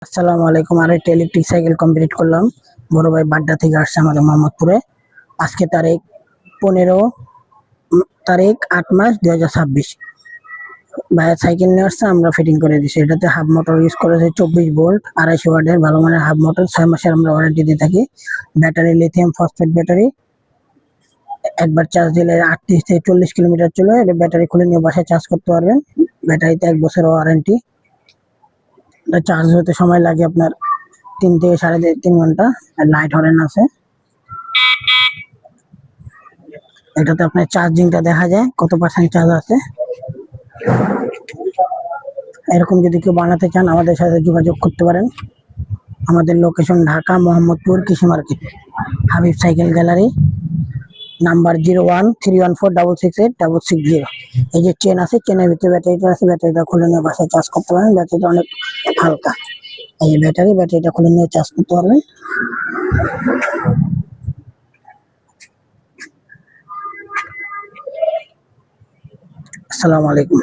আসসালামু আলাইকুম। আর একটা ইলেকট্রিক সাইকেল কমপ্লিট করলাম। বড় ভাই বাড্ডা থেকে আসছে আমাদের মোহাম্মদপুরে। আজকে তারিখ 15 তারিখ 8 মাস 2026। ভাইয়া সাইকেল নিয়ে আসছে, আমরা ফিটিং করে দিচ্ছি। এটাতে হাফ মোটর ইউজ করেছে, 24 ভোল্ট 250 ওয়াটের ভালো মানের হাফ মোটর। 6 মাসের আমরা ওয়ারেন্টি দিয়ে থাকি। Battery lithium phosphate battery. একবার চার্জ দিলে 38 থেকে 40 কিলোমিটার চলে। এটা ব্যাটারি খুলে নিয়ে বাসায় চার্জ করতে পারবেন। ব্যাটারিতে 1 বছর ওয়ারেন্টি। এটা চার্জ হতে সময় লাগে আপনার 3 থেকে 3.5 ঘন্টা। আর লাইট হরেন আছে। এটাতে আপনার চার্জিংটা দেখা যায় কত পার্সেন্ট চার্জ আছে। এরকম যদি কেউ বানাতে চান আমাদের সাথে যোগাযোগ করতে পারেন। আমাদের লোকেশন ঢাকা মোহাম্মদপুর কৃষি market, Habib cycle gallery, number 013146868660। এই যে চেন আছে, চেনের ভিতরে ব্যাটারিটা আছে, ব্যাটারিটা খুলে নিয়ে বাসায় চার্জ করতে পারেন। ব্যাটারিটা অনেক হালকা। এই যে ব্যাটারিটা খুলে নিয়ে চার্জ করতে পারবেন। আসসালামু আলাইকুম।